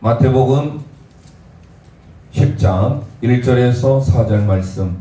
마태복음 10장 1절에서 4절 말씀,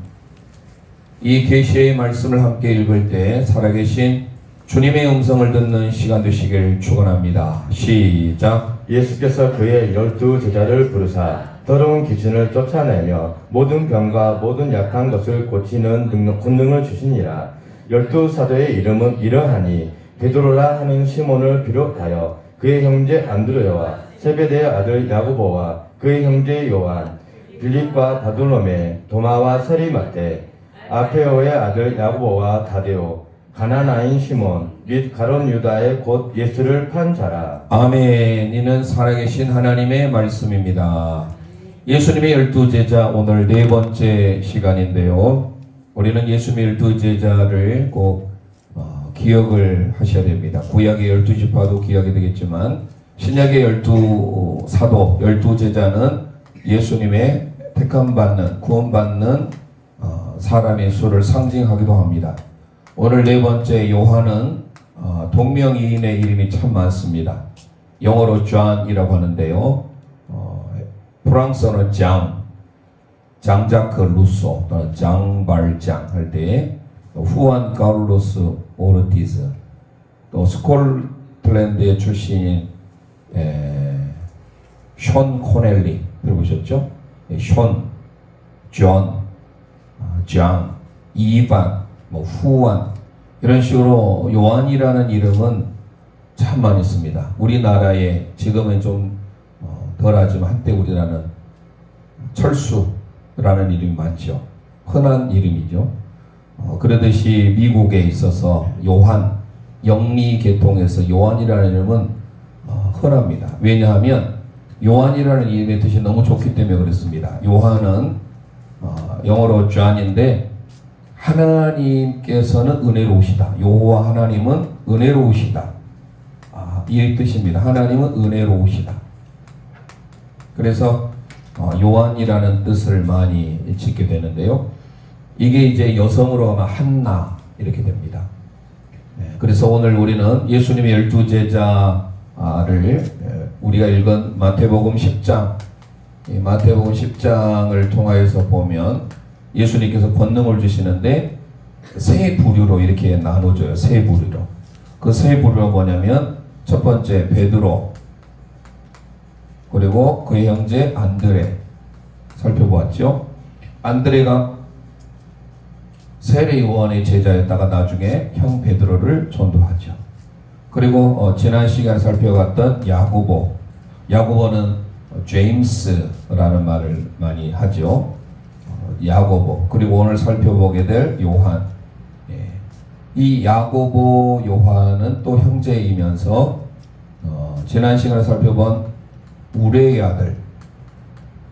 이 계시의 말씀을 함께 읽을 때 살아계신 주님의 음성을 듣는 시간 되시길 축원합니다. 시작. 예수께서 그의 12 제자를 부르사 더러운 귀신을 쫓아내며 모든 병과 모든 약한 것을 고치는 권능을 주시니라. 12 사도의 이름은 이러하니 베드로라 하는 시몬을 비롯하여 그의 형제 안드레와 세베대의 아들 야고보와 그의 형제 요한, 빌립과 바돌로메, 도마와 세리마테, 알페오의 아들 야고보와 다데오, 가나나인 시몬 및 가룟 유다의 곧 예수를 판 자라. 아멘. 이는 살아계신 하나님의 말씀입니다. 예수님의 12제자, 오늘 네 번째 시간인데요. 우리는 예수님의 12제자를 꼭 기억을 하셔야 됩니다. 구약의 12지파도 기억이 되겠지만 신약의 12사도, 12제자는 예수님의 택함받는, 구원받는 사람의 수를 상징하기도 합니다. 오늘 네 번째 요한은 동명이인의 이름이 참 많습니다. 영어로 존이라고 하는데요. 프랑스어는 장자크 루소 또는 장발장 할 때 후안 카를로스 오르티즈, 또 스콜틀랜드의 출신인 숀 코넬리 들어보셨죠? 장, 이반, 후안, 이런 식으로 요한이라는 이름은 참 많이 씁니다. 우리나라에 지금은 좀 덜하지만 한때 우리나라는 철수라는 이름이 많죠. 흔한 이름이죠. 그러듯이 미국에 있어서 요한, 영리 계통에서 요한이라는 이름은 흔합니다. 왜냐하면 요한이라는 이름의 뜻이 너무 좋기 때문에 그렇습니다. 요한은 영어로 존인데 하나님께서는 은혜로우시다. 여호와 하나님은 은혜로우시다. 이 뜻입니다. 하나님은 은혜로우시다. 그래서 요한이라는 뜻을 많이 짓게 되는데요. 이게 이제 여성으로 하면 한나 이렇게 됩니다. 그래서 오늘 우리는 예수님의 12제자를 우리가 읽은 마태복음 10장, 마태복음 10장을 통하여서 보면 예수님께서 권능을 주시는데 세 부류로 이렇게 나눠줘요. 세 부류로. 그 세 부류가 뭐냐면 첫 번째 베드로, 그리고 그의 형제 안드레 살펴보았죠. 안드레가 세례 요한의 제자였다가 나중에 형 베드로를 전도하죠. 그리고 지난 시간에 살펴봤던 야고보는 제임스라는 말을 많이 하죠. 야고보. 그리고 오늘 살펴보게 될 요한. 이 야고보, 요한은 또 형제이면서 지난 시간에 살펴본 우레의 아들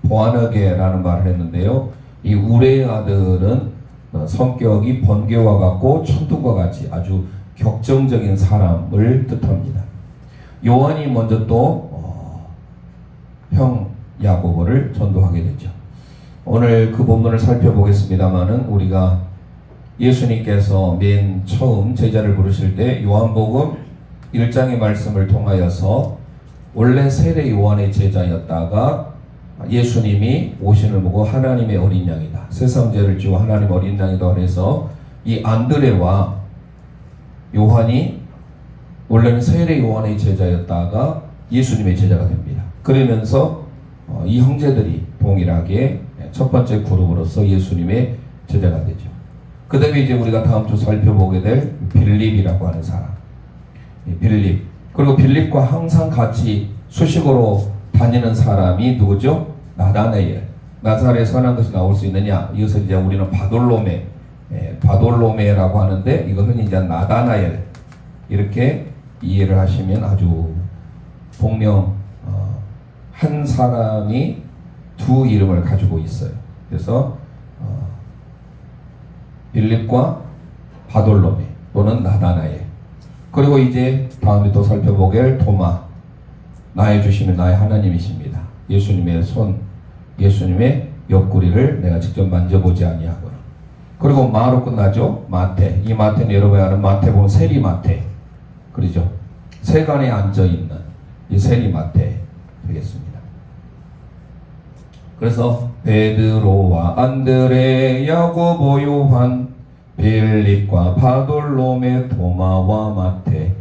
보아너게라는 말을 했는데요. 이 우레의 아들은 성격이 번개와 같고 천둥과 같이 아주 격정적인 사람을 뜻합니다. 요한이 먼저 또 형 야고보를 전도하게 되죠. 오늘 그 본문을 살펴보겠습니다만은 우리가 예수님께서 맨 처음 제자를 부르실 때 요한복음 1장의 말씀을 통하여서 원래 세례 요한의 제자였다가 예수님이 오신을 보고 하나님의 어린 양이다, 세상 죄를 지고 하나님 어린 양이다 그래서 이 안드레와 요한이 원래는 세례 요한의 제자였다가 예수님의 제자가 됩니다. 그러면서 이 형제들이 동일하게 첫 번째 그룹으로서 예수님의 제자가 되죠. 그 다음에 이제 우리가 다음 주 살펴보게 될 빌립이라고 하는 사람, 빌립. 그리고 빌립과 항상 같이 수식으로 다니는 사람이 누구죠? 나다나엘. 나사렛에 선한 것이 나올 수 있느냐? 이것을 이제 우리는 바돌로메라고 하는데 이것은 이제 나다나엘 이렇게 이해를 하시면 아주 복명, 한 사람이 두 이름을 가지고 있어요. 그래서 빌립과 바돌로메 또는 나다나엘. 그리고 이제 다음에 또 살펴보게 도마. 나의 주시면 나의 하나님이십니다. 예수님의 손, 예수님의 옆구리를 내가 직접 만져보지 아니하거나. 그리고 마로 끝나죠. 마태. 이 마태는 여러분이 아는 마태복음 세리마태. 그러죠. 세간에 앉아있는 이 세리마태 되겠습니다. 그래서 베드로와 안드레, 야고보, 요한, 빌립과 바돌로메, 도마와 마태.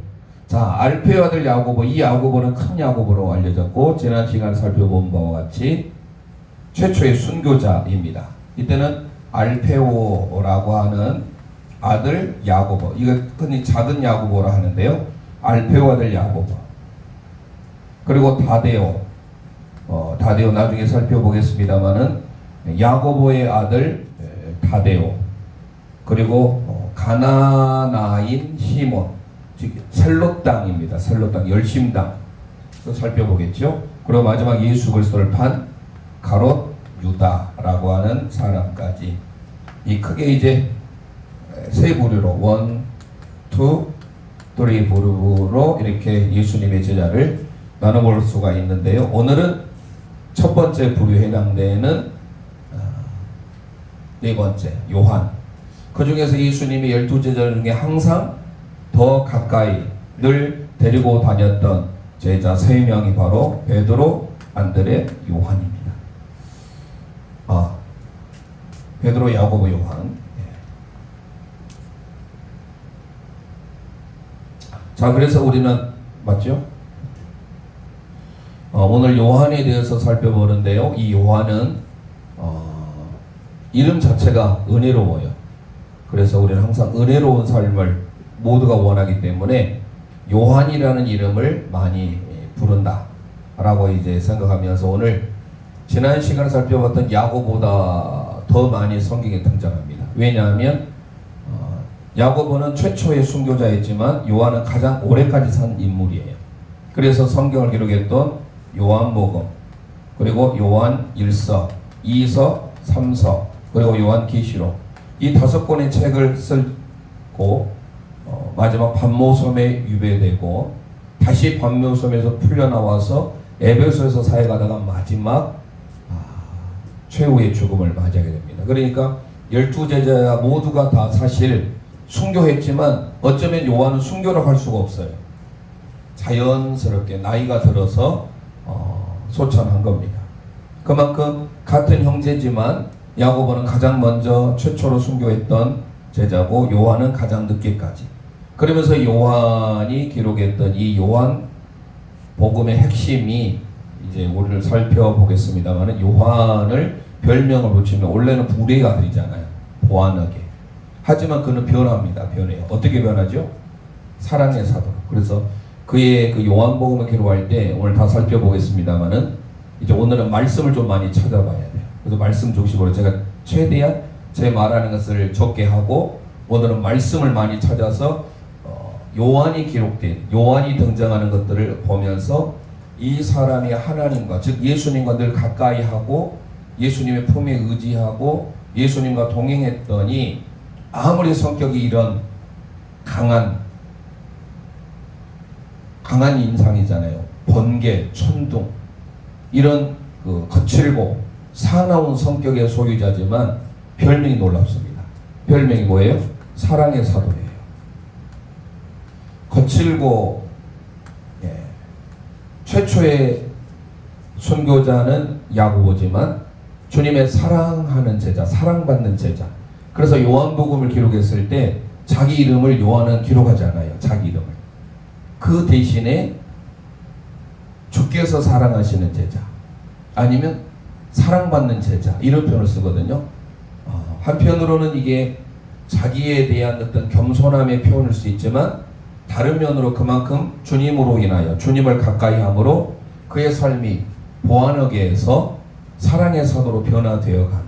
자, 알페의 아들 야고보, 이 야고보는 큰 야고보로 알려졌고 지난 시간에 살펴본 바와 같이 최초의 순교자입니다. 이때는 알페오라고 하는 아들 야고보, 이거 흔히 작은 야고보라 하는데요. 알페오 아들 야고보, 그리고 다데오, 다데오 나중에 살펴보겠습니다만은 야고보의 아들 다데오, 그리고 가나나인 시몬, 즉 셀롯 땅입니다. 셀롯 땅, 열심당 살펴보겠죠. 그리고 마지막 예수 그리스도를 판 가롯 유다라고 하는 사람까지, 이 크게 이제 세 부류로 1, 2, 3 부류로 이렇게 예수님의 제자를 나눠볼 수가 있는데요. 오늘은 첫 번째 부류에 해당되는 네 번째 요한, 그 중에서 예수님이 12제자 중에 항상 더 가까이 늘 데리고 다녔던 제자 3명이 바로 베드로, 안드레, 요한입니다. 베드로, 야고보, 요한. 자, 그래서 우리는 맞죠? 오늘 요한에 대해서 살펴보는데요. 이 요한은 이름 자체가 은혜로워요. 그래서 우리는 항상 은혜로운 삶을 모두가 원하기 때문에 요한이라는 이름을 많이 부른다 라고 이제 생각하면서 오늘 지난 시간에 살펴봤던 야고보다 더 많이 성경에 등장합니다. 왜냐하면 야고보는 최초의 순교자였지만 요한은 가장 오래까지 산 인물이에요. 그래서 성경을 기록했던 요한복음, 그리고 요한 1서, 2서, 3서, 그리고 요한 계시록, 이 5권의 책을 쓰고 마지막 반모섬에 유배되고 다시 반모섬에서 풀려나와서 에베소에서 사역하다가 마지막 최후의 죽음을 맞이하게 됩니다. 그러니까 12제자 모두가 다 사실 순교했지만 어쩌면 요한은 순교를 할 수가 없어요. 자연스럽게 나이가 들어서 소천한 겁니다. 그만큼 같은 형제지만 야고보는 가장 먼저 최초로 순교했던 제자고 요한은 가장 늦게까지. 그러면서 요한이 기록했던 이 요한 복음의 핵심이 이제 우리를 살펴보겠습니다만, 요한을 별명을 붙이면 원래는 부레의 아들이잖아요. 보아너게. 하지만 그는 변합니다. 변해요. 어떻게 변하죠? 사랑의 사도. 그래서 그의 그 요한복음을 기록할 때 오늘 다 살펴보겠습니다만은 이제 오늘은 말씀을 좀 많이 찾아봐야 돼요. 그래서 말씀 중심으로 제가 최대한 제 말하는 것을 적게 하고 오늘은 말씀을 많이 찾아서 요한이 기록된, 요한이 등장하는 것들을 보면서 이 사람이 하나님과, 즉 예수님과 늘 가까이 하고 예수님의 품에 의지하고 예수님과 동행했더니 아무리 성격이 이런 강한 인상이잖아요. 번개, 천둥, 이런 거칠고 사나운 성격의 소유자지만 별명이 놀랍습니다. 별명이 뭐예요? 사랑의 사도예요. 거칠고 최초의 순교자는 야고보지만 주님의 사랑하는 제자, 사랑받는 제자. 그래서 요한복음을 기록했을 때 자기 이름을 요한은 기록하지 않아요. 자기 이름을. 그 대신에 주께서 사랑하시는 제자, 아니면 사랑받는 제자, 이런 표현을 쓰거든요. 한편으로는 이게 자기에 대한 어떤 겸손함의 표현일 수 있지만 다른 면으로 그만큼 주님으로 인하여 중임을 가까이 함으로 그의 삶이 보안하게에서 사랑의 사도로 변화되어 가는.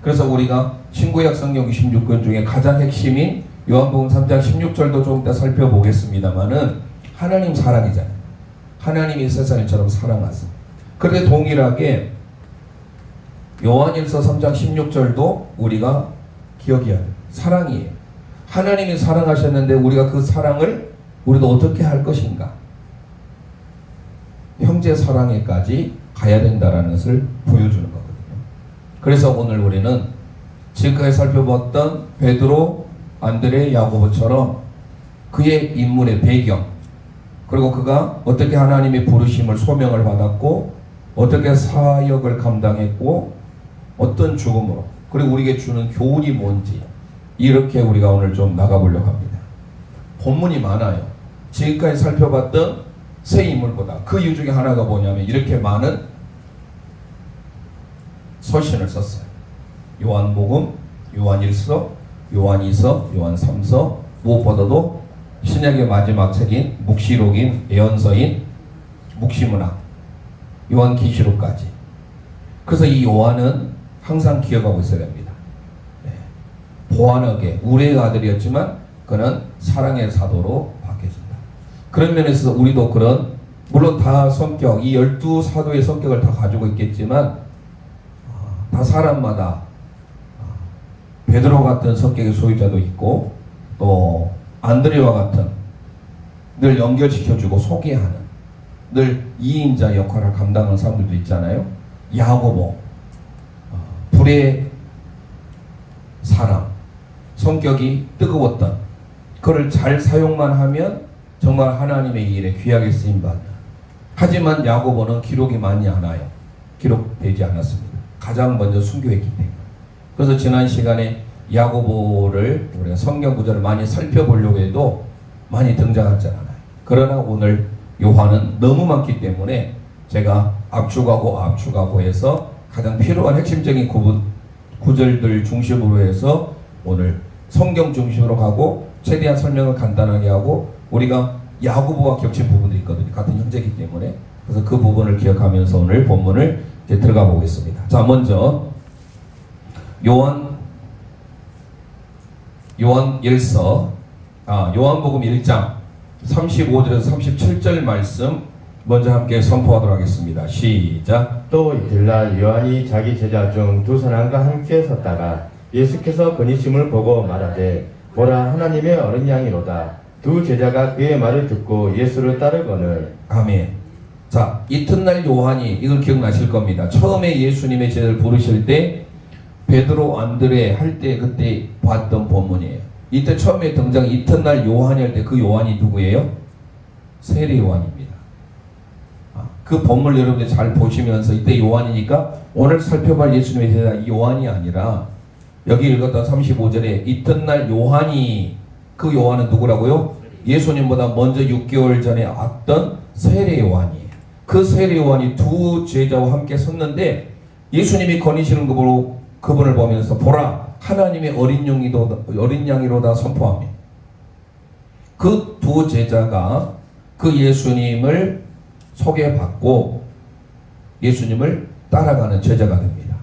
그래서 우리가 신구약 성경 26권 중에 가장 핵심인 요한복음 3장 16절도 좀 이따 살펴보겠습니다만은 하나님 사랑이잖아요. 하나님이 세상일처럼 사랑하세요. 그런데 동일하게 요한일서 3장 16절도 우리가 기억해야 돼요. 사랑이에요. 하나님이 사랑하셨는데 우리가 그 사랑을 우리도 어떻게 할 것인가? 형제 사랑에까지 가야 된다는 것을 보여주는 거거든요. 그래서 오늘 우리는 지금까지 살펴봤던 베드로, 안드레, 야고보처럼 그의 인물의 배경, 그리고 그가 어떻게 하나님의 부르심을 소명을 받았고 어떻게 사역을 감당했고 어떤 죽음으로, 그리고 우리에게 주는 교훈이 뭔지, 이렇게 우리가 오늘 좀 나가보려고 합니다. 본문이 많아요. 지금까지 살펴봤던 세 인물보다 그 이유 중에 하나가 뭐냐면 이렇게 많은 서신을 썼어요. 요한복음, 요한일서, 요한이서, 요한삼서, 무엇보다도 신약의 마지막 책인 묵시록인, 예언서인 묵시문학, 요한계시록까지. 그래서 이 요한은 항상 기억하고 있어야 됩니다. 보안하게 우레의 아들이었지만 그는 사랑의 사도로 바뀌어진다. 그런 면에서 우리도 그런, 물론 다 성격, 이 12사도의 성격을 다 가지고 있겠지만 다 사람마다 베드로 같은 성격의 소유자도 있고, 또 안드레와 같은 늘 연결시켜주고 소개하는, 늘 2인자 역할을 감당하는 사람들도 있잖아요. 야고보, 불의 사람, 성격이 뜨거웠던, 그를 잘 사용만 하면 정말 하나님의 일에 귀하게 쓰임받는. 하지만 야고보는 기록이 많지 않아요. 기록되지 않았습니다. 가장 먼저 순교했기 때문에. 그래서 지난 시간에 야고보를 우리가 성경 구절을 많이 살펴보려고 해도 많이 등장하지 않아요. 그러나 오늘 요한은 너무 많기 때문에 제가 압축하고 해서 가장 필요한 핵심적인 구절들 중심으로 해서 오늘 성경 중심으로 가고, 최대한 설명을 간단하게 하고, 우리가 야고보와 겹친 부분들이 있거든요. 같은 형제이기 때문에. 그래서 그 부분을 기억하면서 오늘 본문을 이제 들어가 보겠습니다. 자, 먼저 요한복음 1장 35절에서 37절 말씀 먼저 함께 선포하도록 하겠습니다. 시작. 또 이틀날 요한이 자기 제자 중 두 사람과 함께 섰다가 예수께서 거니심을 보고 말하되, 보라, 하나님의 어린 양이로다. 두 제자가 그의 말을 듣고 예수를 따르거늘. 아멘. 자, 이튿날 요한이, 이걸 기억나실 겁니다. 처음에 예수님의 제자를 부르실 때 베드로, 안드레 할 때 그때 봤던 본문이에요. 이때 처음에 등장 이튿날 요한이 할 때 그 요한이 누구예요? 세례 요한입니다. 그 본문을 여러분들 잘 보시면서, 이때 요한이니까 오늘 살펴볼 예수님의 제자 이 요한이 아니라 여기 읽었던 35절에 이튿날 요한이, 그 요한은 누구라고요? 예수님보다 먼저 6개월 전에 왔던 세례 요한이에요. 그 세례 요한이 두 제자와 함께 섰는데 예수님이 거니시는 그분을 보면서, 보라, 하나님의 어린 양이로다 선포합니다. 그 두 제자가 그 예수님을 소개받고 예수님을 따라가는 제자가 됩니다.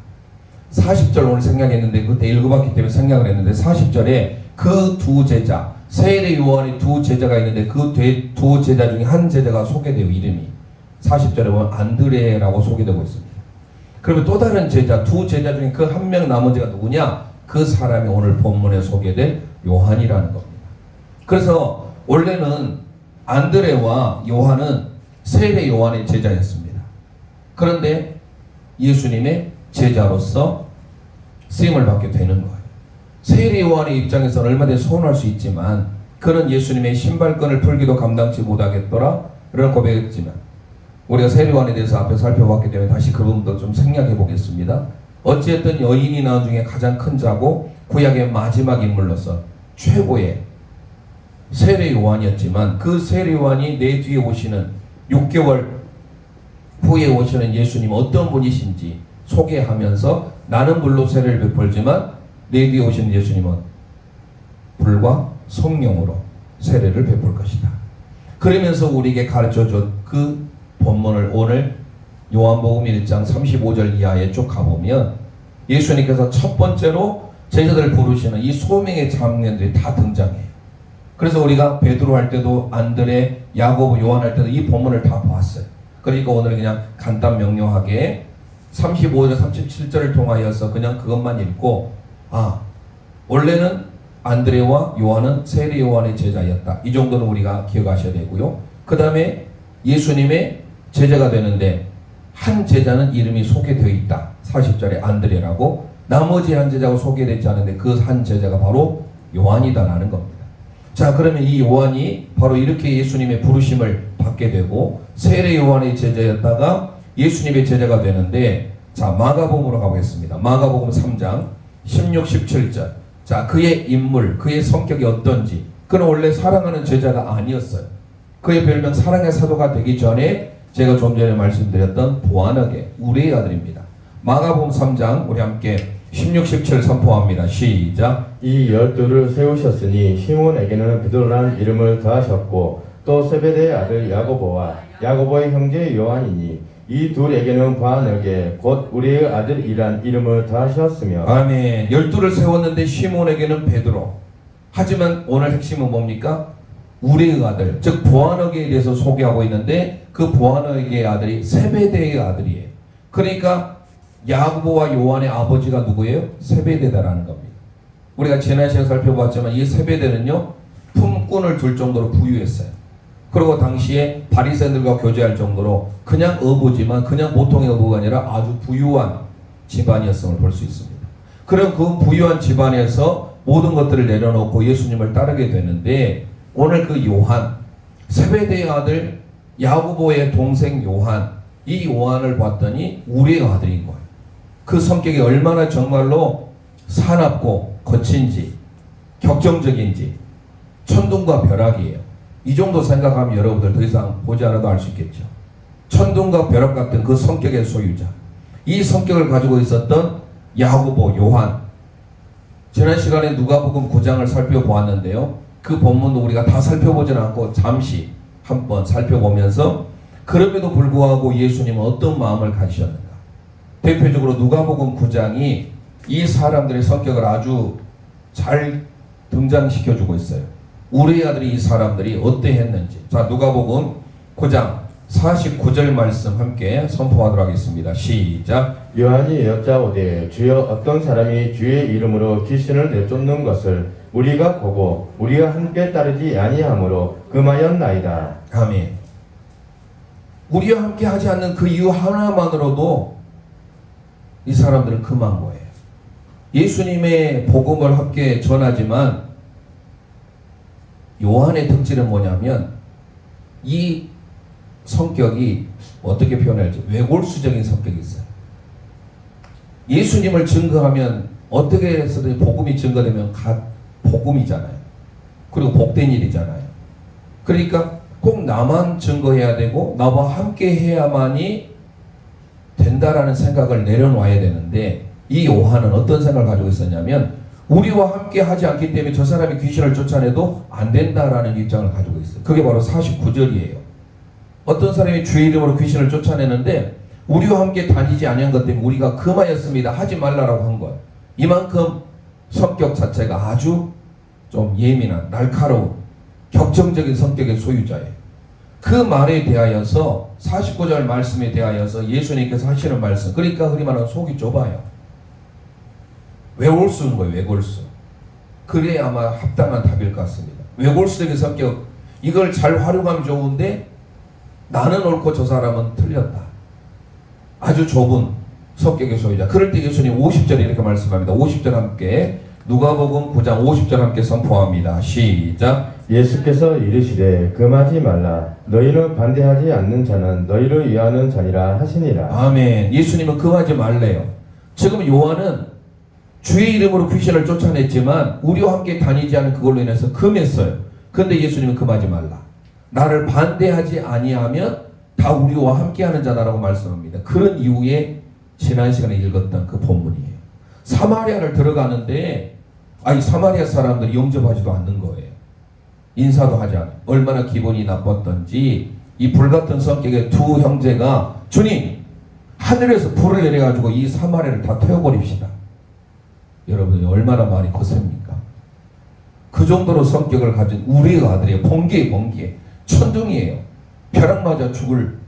40절 오늘 생각했는데, 그때 읽어봤기 때문에 생각을 했는데, 40절에 그 두 제자, 세례 요한의 두 제자가 있는데 그 두 제자 중에 한 제자가 소개되어 이름이 40절에 보면 안드레라고 소개되고 있습니다. 그러면 또 다른 제자, 두 제자 중에 그 한 명 남은 제가 누구냐? 그 사람이 오늘 본문에 소개된 요한이라는 겁니다. 그래서 원래는 안드레와 요한은 세례 요한의 제자였습니다. 그런데 예수님의 제자로서 쓰임을 받게 되는 거예요. 세례 요한의 입장에서는 얼마든지 서운할 수 있지만 그는 예수님의 신발끈을 풀기도 감당치 못하겠더라 이런 고백했지만, 우리가 세례 요한에 대해서 앞에 살펴봤기 때문에 다시 그 부분도 좀 생략해 보겠습니다. 어찌됐든 여인이 낳은 중에 가장 큰 자고 구약의 마지막 인물로서 최고의 세례 요한이었지만, 그 세례 요한이 내 뒤에 오시는 6개월 후에 오시는 예수님 어떤 분이신지 소개하면서, 나는 물로 세례를 베풀지만 내 뒤에 오시는 예수님은 불과 성령으로 세례를 베풀 것이다. 그러면서 우리에게 가르쳐준 그 본문을 오늘 요한복음 1장 35절 이하에 쭉 가보면 예수님께서 첫 번째로 제자들을 부르시는 이 소명의 장면들이 다 등장해요. 그래서 우리가 베드로 할 때도 안드레, 야고보, 요한 할 때도 이 본문을 다 보았어요. 그러니까 오늘은 그냥 간단 명료하게 35절, 37절을 통하여서 그냥 그것만 읽고, 원래는 안드레와 요한은 세례 요한의 제자였다. 이 정도는 우리가 기억하셔야 되고요. 그 다음에 예수님의 제자가 되는데 한 제자는 이름이 소개되어 있다. 40절에 안드레라고. 나머지 한 제자가 소개되지 않은데 그 한 제자가 바로 요한이다라는 겁니다. 자, 그러면 이 요한이 바로 이렇게 예수님의 부르심을 받게 되고 세례 요한의 제자였다가 예수님의 제자가 되는데, 자, 마가복음으로 가보겠습니다. 마가복음 3장 16, 17절. 자, 그의 인물, 그의 성격이 어떤지. 그는 원래 사랑하는 제자가 아니었어요. 그의 별명 사랑의 사도가 되기 전에 제가 좀 전에 말씀드렸던 보아너게 우리의 아들입니다. 마가복음 3장 우리 함께 16, 17 선포합니다. 시작. 이 12를 세우셨으니 시몬에게는 베드로라는 이름을 더하셨고 또 세베대의 아들 야고보와 야고보의 형제 요한이니 이 둘에게는 보아너게 곧 우리의 아들이란 이름을 더하셨으며 아멘. 12를 세웠는데 시몬에게는 베드로. 하지만 오늘 핵심은 뭡니까? 우리의 아들, 즉 보아너게에 대해서 소개하고 있는데 그 보아너게의 아들이 세베대의 아들이에요. 그러니까 야고보와 요한의 아버지가 누구예요? 세베대다라는 겁니다. 우리가 지난 시간에 살펴봤지만 이 세베대는요 품꾼을 둘 정도로 부유했어요. 그리고 당시에 바리새인들과 교제할 정도로 그냥 어부지만 그냥 보통의 어부가 아니라 아주 부유한 집안이었음을 볼 수 있습니다. 그런 그 부유한 집안에서 모든 것들을 내려놓고 예수님을 따르게 되는데 오늘 그 요한, 세베대의 아들 야고보의 동생 요한, 이 요한을 봤더니 우리의 아들인 거예요. 그 성격이 얼마나 정말로 사납고 거친지 격정적인지 천둥과 벼락이에요. 이 정도 생각하면 여러분들 더 이상 보지 않아도 알 수 있겠죠. 천둥과 벼락 같은 그 성격의 소유자, 이 성격을 가지고 있었던 야고보, 요한. 지난 시간에 누가복음 9장을 살펴보았는데요. 그 본문도 우리가 다 살펴보진 않고 잠시 한번 살펴보면서 그럼에도 불구하고 예수님은 어떤 마음을 가지셨는가. 대표적으로 누가복음 9장이 이 사람들의 성격을 아주 잘 등장시켜주고 있어요. 우리의 아들이 이 사람들이 어떠했는지. 자, 누가복음 9장 49절 말씀 함께 선포하도록 하겠습니다. 시작. 요한이 여짜오되 주여 어떤 사람이 주의 이름으로 귀신을 내쫓는 것을 우리가 보고 우리가 함께 따르지 아니하므로 금하였나이다. 아멘. 우리와 함께 하지 않는 그 이유 하나만으로도 이 사람들은 금한 거예요. 예수님의 복음을 함께 전하지만 요한의 특질은 뭐냐면 이 성격이 어떻게 표현할지 외골수적인 성격이 있어요. 예수님을 증거하면 어떻게 해서든 복음이 증거되면 복음이잖아요. 그리고 복된 일이잖아요. 그러니까 꼭 나만 증거해야 되고 나와 함께 해야만이 된다라는 생각을 내려놔야 되는데 이 요한은 어떤 생각을 가지고 있었냐면 우리와 함께 하지 않기 때문에 저 사람이 귀신을 쫓아내도 안 된다라는 입장을 가지고 있어요. 그게 바로 49절이에요. 어떤 사람이 주의 이름으로 귀신을 쫓아내는데 우리와 함께 다니지 아니한 것 때문에 우리가 금하였습니다. 하지 말라라고 한 거예요. 이만큼 성격 자체가 아주 좀 예민한, 날카로운, 격정적인 성격의 소유자예요. 그 말에 대하여서 49절 말씀에 대하여서 예수님께서 하시는 말씀, 그러니까 흔히 말하는 속이 좁아요. 외골수인 거예요. 외골수. 그래야 아마 합당한 답일 것 같습니다. 외골수적인 성격, 이걸 잘 활용하면 좋은데 나는 옳고 저 사람은 틀렸다. 아주 좁은 성격의 소유자. 그럴 때 예수님 50절에 이렇게 말씀합니다. 50절 함께 누가복음 9장 50절 함께 선포합니다. 시작. 예수께서 이르시되 금하지 말라 너희를 반대하지 않는 자는 너희를 위하는 자니라 하시니라. 아멘. 예수님은 금하지 말래요. 지금 요한은 주의 이름으로 귀신을 쫓아냈지만 우리와 함께 다니지 않은 그걸로 인해서 금했어요. 그런데 예수님은 금하지 말라. 나를 반대하지 아니하면 다 우리와 함께하는 자다라고 말씀합니다. 그런 이후에 지난 시간에 읽었던 그 본문이에요. 사마리아를 들어가는데 사마리아 사람들이 영접하지도 않는 거예요. 인사도 하지 않아요. 얼마나 기분이 나빴던지 이 불같은 성격의 두 형제가 주님 하늘에서 불을 내려가지고 이 사마리아를 다 태워버립시다. 여러분이 얼마나 많이 거셉니까? 그 정도로 성격을 가진 우리의 아들이에요. 번개 천둥이에요. 벼락 맞아 죽을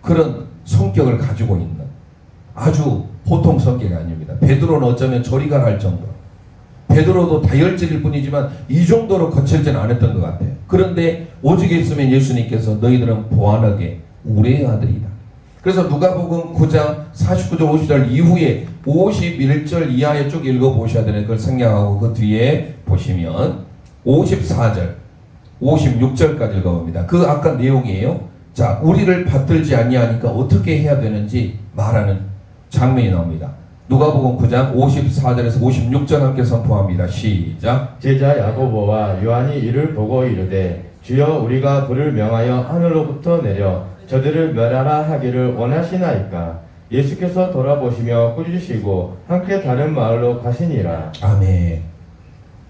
그런 성격을 가지고 있는 아주 보통 성격이 아닙니다. 베드로는 어쩌면 저리가 날 정도. 베드로도 다혈질일 뿐이지만 이 정도로 거칠지는 않았던 것 같아요. 그런데 오직 있으면 예수님께서 너희들은 보안하게 우리의 아들이다. 그래서 누가복음 9장 49절 50절 이후에 51절 이하에 쭉 읽어보셔야 되는 걸 생략하고 그 뒤에 보시면 54절 56절까지 읽어봅니다. 그 아까 내용이에요. 자, 우리를 받들지 아니하니까 어떻게 해야 되는지 말하는 장면이 나옵니다. 누가복음 9장 54절에서 56절 함께 선포합니다. 시작. 제자 야고보와 요한이 이를 보고 이르되 주여 우리가 불을 명하여 하늘로부터 내려 저들을 멸하라 하기를 원하시나이까. 예수께서 돌아보시며 꾸짖으시고 함께 다른 마을로 가시니라. 아멘.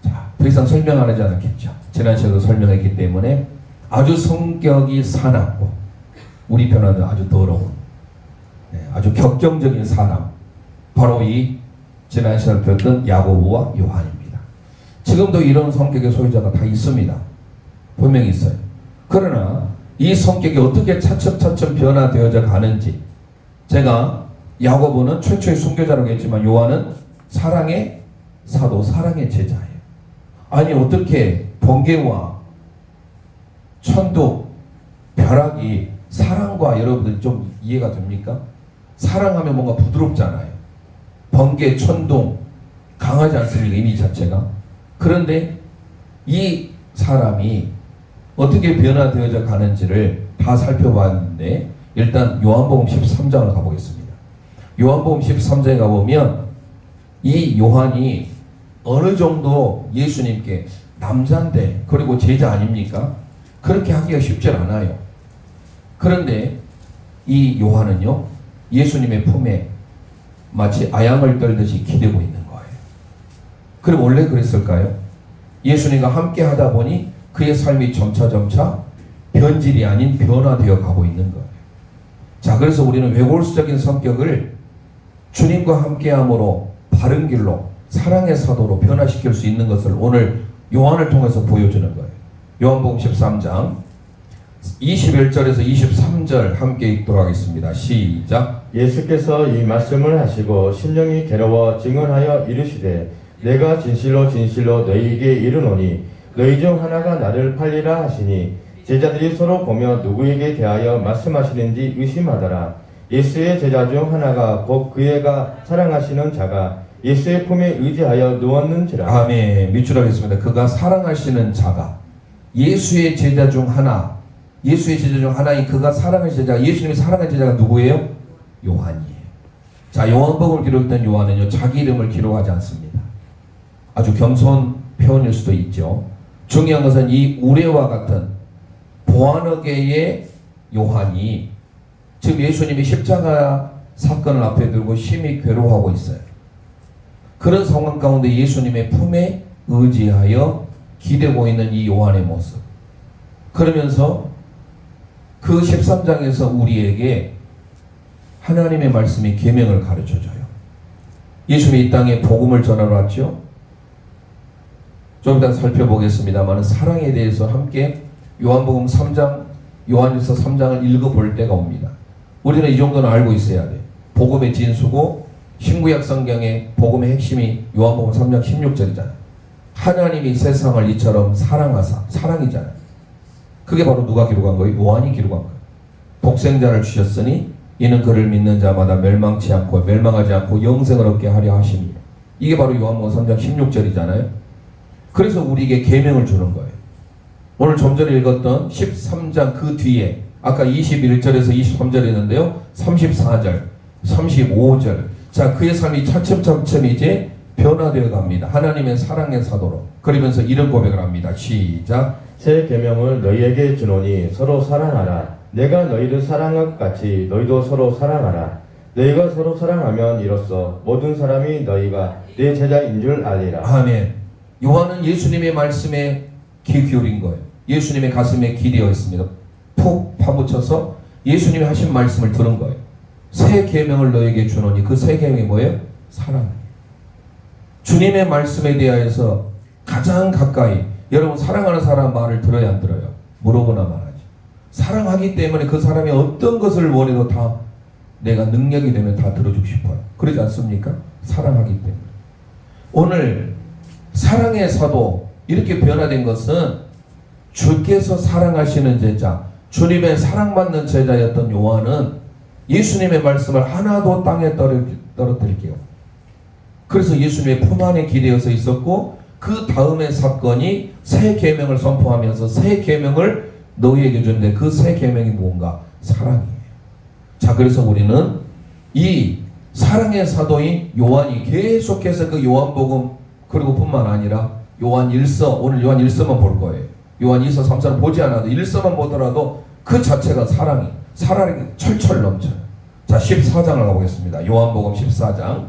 자, 더 이상 설명하지 않겠죠. 지난 시간에도 설명했기 때문에 아주 성격이 사납고 우리 편화는 아주 더러운 아주 격정적인 사람, 바로 이 지난 시간에 배웠던 야고보와 요한입니다. 지금도 이런 성격의 소유자가 다 있습니다. 분명히 있어요. 그러나 이 성격이 어떻게 차츰차츰 변화되어져 가는지, 제가 야고보는 최초의 순교자라고 했지만 요한은 사랑의 사도, 사랑의 제자예요. 아니 어떻게 번개와 천둥, 벼락이 사랑과, 여러분들 좀 이해가 됩니까? 사랑하면 뭔가 부드럽잖아요. 번개, 천둥 강하지 않습니까? 이미 자체가. 그런데 이 사람이 어떻게 변화되어져 가는지를 다 살펴봤는데, 일단 요한복음 13장을 가보겠습니다. 요한복음 13장에 가보면 이 요한이 어느 정도 예수님께 남자인데, 그리고 제자 아닙니까? 그렇게 하기가 쉽지 않아요. 그런데 이 요한은요, 예수님의 품에 마치 아양을 떨듯이 기대고 있는 거예요. 그럼 원래 그랬을까요? 예수님과 함께 하다 보니 그의 삶이 점차 변질이 아닌 변화되어 가고 있는 거예요. 자, 그래서 우리는 외골수적인 성격을 주님과 함께함으로 바른 길로 사랑의 사도로 변화시킬 수 있는 것을 오늘 요한을 통해서 보여주는 거예요. 요한복음 13장 21절에서 23절 함께 읽도록 하겠습니다. 시작. 예수께서 이 말씀을 하시고 심령이 괴로워 증언하여 이르시되 내가 진실로 진실로 너희에게 이르노니 너희 중 하나가 나를 팔리라 하시니 제자들이 서로 보며 누구에게 대하여 말씀하시는지 의심하더라. 예수의 제자 중 하나가 곧 그애가 사랑하시는 자가 예수의 품에 의지하여 누웠는지라. 아멘. 밑줄하겠습니다. 그가 사랑하시는 자가, 예수의 제자 중 하나, 예수의 제자 중 하나인 그가 사랑하는 제자, 예수님이 사랑하는 제자가 누구예요? 요한이에요. 자, 요한복음을 기록했던 요한은요, 자기 이름을 기록하지 않습니다. 아주 겸손 표현일 수도 있죠. 중요한 것은 이 우레와 같은 보아너게의 요한이 지금 예수님이 십자가 사건을 앞에 두고 심히 괴로워하고 있어요. 그런 상황 가운데 예수님의 품에 의지하여 기대고 있는 이 요한의 모습, 그러면서 그 13장에서 우리에게 하나님의 말씀이 계명을 가르쳐줘요. 예수님이 이 땅에 복음을 전하러 왔죠. 좀 이따 살펴보겠습니다만 사랑에 대해서 함께 요한복음 3장, 요한일서 3장을 읽어볼 때가 옵니다. 우리는 이 정도는 알고 있어야 돼. 복음의 진수고 신구약 성경의 복음의 핵심이 요한복음 3장 16절이잖아요. 하나님이 세상을 이처럼 사랑하사, 사랑이잖아요. 그게 바로 누가 기록한 거예요? 요한이 기록한 거예요. 독생자를 주셨으니 이는 그를 믿는 자마다 멸망치 않고 멸망하지 않고 영생을 얻게 하려 하시니, 이게 바로 요한복음 3장 16절이잖아요. 그래서 우리에게 계명을 주는 거예요. 오늘 좀 전에 읽었던 13장 그 뒤에 아까 21절에서 23절 있는데요, 34절, 35절, 자, 그의 삶이 차츰차츰 이제 변화되어 갑니다. 하나님의 사랑의 사도로. 그러면서 이런 고백을 합니다. 시작. 새 계명을 너희에게 주노니 서로 사랑하라. 내가 너희를 사랑한 것 같이 너희도 서로 사랑하라. 너희가 서로 사랑하면 이로써 모든 사람이 너희가 내 제자인 줄 알리라. 아멘. 요한은 예수님의 말씀에 귀 기울인 거예요. 예수님의 가슴에 기대어 있습니다. 푹 파묻혀서 예수님이 하신 말씀을 들은 거예요. 새 계명을 너에게 주노니, 그 새 계명이 뭐예요? 사랑이에요. 주님의 말씀에 대하여서 가장 가까이, 여러분 사랑하는 사람 말을 들어야 안 들어요? 물어보나 말하지. 사랑하기 때문에 그 사람이 어떤 것을 원해도 다 내가 능력이 되면 다 들어주고 싶어요. 그러지 않습니까? 사랑하기 때문에. 오늘 사랑의 사도, 이렇게 변화된 것은 주께서 사랑하시는 제자, 주님의 사랑받는 제자였던 요한은 예수님의 말씀을 하나도 땅에 떨어뜨릴게요. 그래서 예수님의 품 안에 기대어서 있었고, 그 다음의 사건이 새 계명을 선포하면서 새 계명을 너희에게 주는데 그 새 계명이 뭔가? 사랑이에요. 자, 그래서 우리는 이 사랑의 사도인 요한이 계속해서 그 요한복음 그리고 뿐만 아니라 요한 1서, 오늘 요한 1서만 볼 거예요. 요한 2서 3서는 보지 않아도 1서만 보더라도 그 자체가 사랑이 철철 넘쳐요. 자, 14장을 가보겠습니다. 요한복음 14장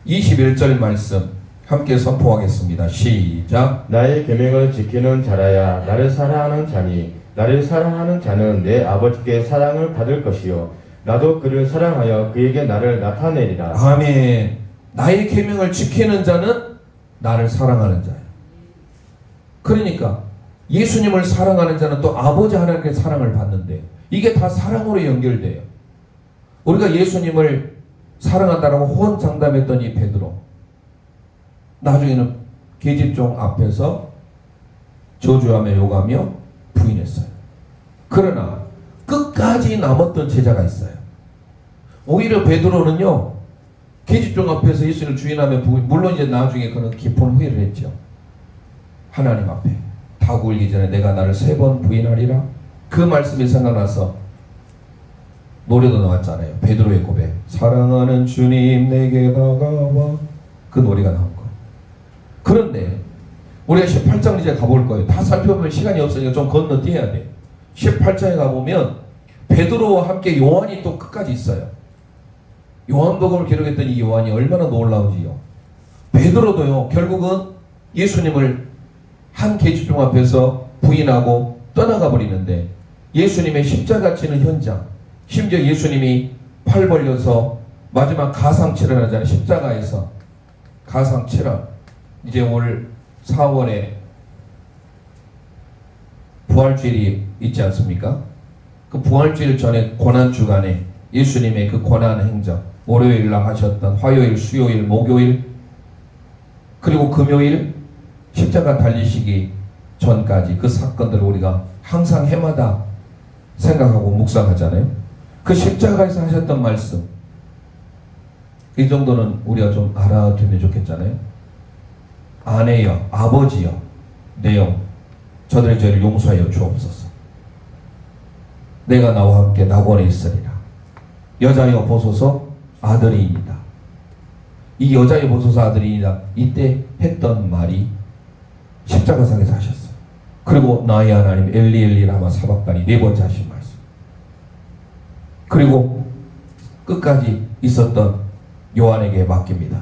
21절 말씀 함께 선포하겠습니다. 시작. 나의 계명을 지키는 자라야 나를 사랑하는 자니 나를 사랑하는 자는 내 아버지께 사랑을 받을 것이요 나도 그를 사랑하여 그에게 나를 나타내리라. 아멘. 나의 계명을 지키는 자는 나를 사랑하는 자예요. 그러니까 예수님을 사랑하는 자는 또 아버지 하나님께 사랑을 받는데 이게 다 사랑으로 연결돼요. 우리가 예수님을 사랑한다라고 호언장담했던 이 베드로, 나중에는 계집종 앞에서 저주하며 욕하며 부인했어요. 그러나 끝까지 남았던 제자가 있어요. 오히려 베드로는요, 계집종 앞에서 예수님을 주인하며 부인, 물론 이제 나중에 그는 깊은 후회를 했죠. 하나님 앞에 다 굴기 전에 내가 나를 3번 부인하리라. 그 말씀이 생각나서 노래도 나왔잖아요. 베드로의 고백. 사랑하는 주님 내게 다가와. 그 노래가 나온 거. 그런데 우리가 18장 이제 가볼 거예요. 다 살펴보면 시간이 없으니까 좀 건너뛰어야 돼. 18장에 가보면 베드로와 함께 요한이 또 끝까지 있어요. 요한복음을 기록했던 이 요한이 얼마나 놀라운지요. 베드로도요, 결국은 예수님을 한 계집종 앞에서 부인하고 떠나가 버리는데 예수님의 십자가 치는 현장, 심지어 예수님이 팔 벌려서 마지막 가상칠을 하잖아요. 십자가에서 가상칠을. 이제 올 4월에 부활주일이 있지 않습니까? 그 부활주일 전에 고난주간에 예수님의 그 고난 행적, 월요일날 하셨던 화요일, 수요일, 목요일, 그리고 금요일 십자가 달리시기 전까지 그 사건들을 우리가 항상 해마다 생각하고 묵상하잖아요. 그 십자가에서 하셨던 말씀, 이 정도는 우리가 좀 알아두면 좋겠잖아요. 아내여, 아버지여, 내여 저들의 죄를 용서하여 주옵소서. 내가 나와 함께 낙원에 있으리라. 여자여 보소서 아들이니이다. 이 여자여 보소서 아들이니이다. 이때 했던 말이 십자가상에서 하셨어요. 그리고 나의 하나님 엘리 엘리 라마 사박다니 4번째 하신 말씀. 그리고 끝까지 있었던 요한에게 맡깁니다.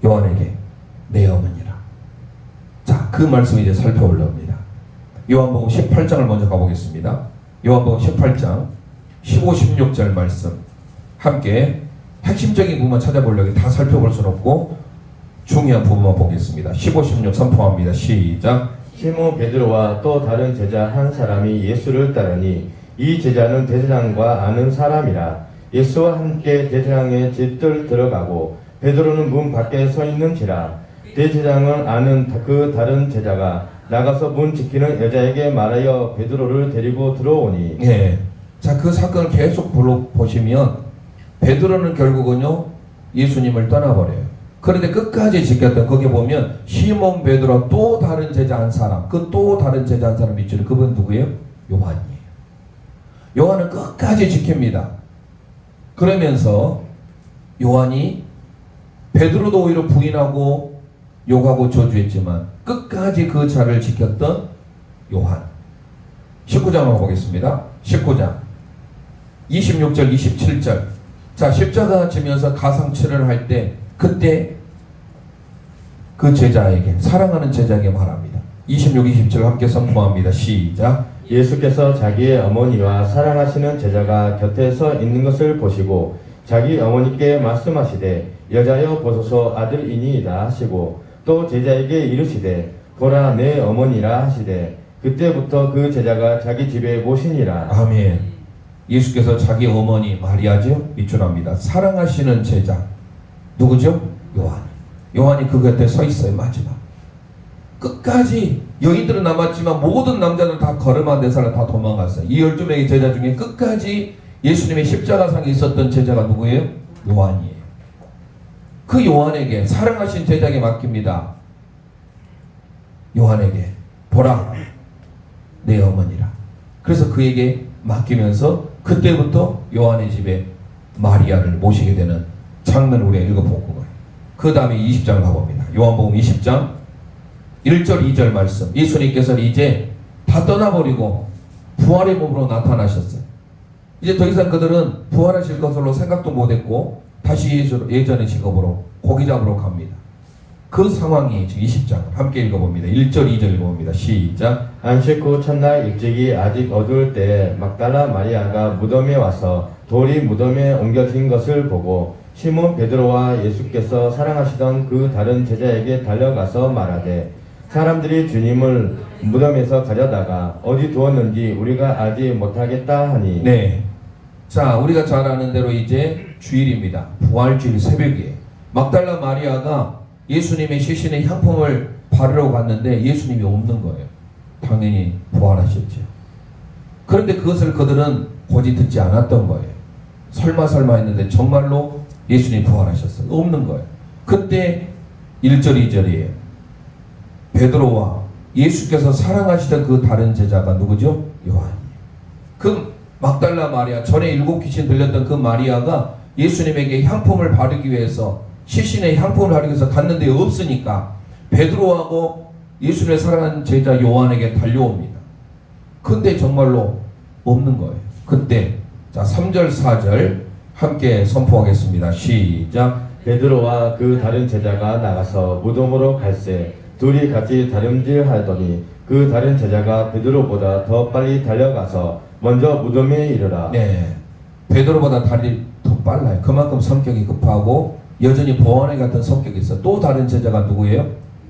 요한에게 내 어머니라. 자, 그 말씀을 이제 살펴보려합니다. 요한복음 18장을 먼저 가보겠습니다. 요한복음 18장 15, 16절 말씀 함께 핵심적인 부분만 찾아보려고 다 살펴볼 수는 없고 중요한 부분만 보겠습니다. 15, 16 선포합니다. 시작. 시몬 베드로와 또 다른 제자 한 사람이 예수를 따르니 이 제자는 대제장과 아는 사람이라. 예수와 함께 대제장의 집들 들어가고 베드로는 문 밖에 서 있는지라. 대제장은 아는 그 다른 제자가 나가서 문 지키는 여자에게 말하여 베드로를 데리고 들어오니. 예. 자, 그 사건을 계속 보시면 베드로는 결국은요 예수님을 떠나버려요. 그런데 끝까지 지켰던, 거기 보면 시몬 베드로 또 다른 제자 한 사람, 그 또 다른 제자 한 사람 있죠. 그분 누구예요? 요한이에요. 요한은 끝까지 지킵니다. 그러면서 요한이 베드로도 오히려 부인하고 욕하고 저주했지만 끝까지 그 자를 지켰던 요한. 19장으로 보겠습니다. 19장 26절 27절. 자, 십자가 지면서 가상칠을 할 때 그때 그 제자에게, 사랑하는 제자에게 말합니다. 26, 27 함께 선포합니다. 시작. 예수께서 자기의 어머니와 사랑하시는 제자가 곁에 서 있는 것을 보시고 자기 어머니께 말씀하시되 여자여 보소서 아들이니이다 하시고 또 제자에게 이르시되 보라 내 어머니라 하시되 그때부터 그 제자가 자기 집에 모시니라. 아멘. 예수께서 자기 어머니 마리아죠? 미출합니다. 사랑하시는 제자 누구죠? 요한. 요한이 그 곁에 서 있어요. 마지막 끝까지. 여인들은 남았지만 모든 남자들 다 걸음한 데살을 다 도망갔어요. 이 12명의 제자 중에 끝까지 예수님의 십자가상에 있었던 제자가 누구예요? 요한이에요. 그 요한에게, 사랑하신 제자에게 맡깁니다. 요한에게 보라 내 어머니라. 그래서 그에게 맡기면서 그때부터 요한의 집에 마리아를 모시게 되는 장면을 우리가 읽어본 거예요. 그 다음에 20장 가봅니다. 요한복음 20장 1절 2절 말씀. 예수님께서는 이제 다 떠나버리고 부활의 몸으로 나타나셨어요. 이제 더 이상 그들은 부활하실 것으로 생각도 못했고 다시 예전의 직업으로 고기 잡으러 갑니다. 그 상황이 지금 20장 함께 읽어봅니다. 1절 2절 읽어봅니다. 시작. 안식 후 첫날 일찍이 아직 어두울 때 막달라 마리아가 무덤에 와서 돌이 무덤에 옮겨진 것을 보고 시몬 베드로와 예수께서 사랑하시던 그 다른 제자에게 달려가서 말하되 사람들이 주님을 무덤에서 가져다가 어디 두었는지 우리가 알지 못하겠다 하니. 네. 자, 우리가 잘 아는 대로 이제 주일입니다. 부활주일 새벽에 막달라 마리아가 예수님의 시신의 향품을 바르러 갔는데 예수님이 없는 거예요. 당연히 부활하셨죠. 그런데 그것을 그들은 고지 듣지 않았던 거예요. 설마 했는데 정말로 예수님이 부활하셨어요. 없는 거예요. 그때 1절 2절이에요. 베드로와 예수께서 사랑하시던 그 다른 제자가 누구죠? 요한이에요. 그 막달라 마리아, 전에 7 귀신 들렸던 그 마리아가 예수님에게 향품을 바르기 위해서 시신에 향품을 바르기 위해서 갔는데 없으니까 베드로하고 예수님을 사랑하는 제자 요한에게 달려옵니다. 근데 정말로 없는 거예요. 그때 자 3절 4절 함께 선포하겠습니다. 시작. 베드로와 그 다른 제자가 나가서 무덤으로 갈새 둘이 같이 다름질하더니 그 다른 제자가 베드로보다 더 빨리 달려가서 먼저 무덤에 이르라. 네, 베드로보다 달리 더 빨라요. 그만큼 성격이 급하고 여전히 보안에 같은 성격이 있어. 또 다른 제자가 누구예요?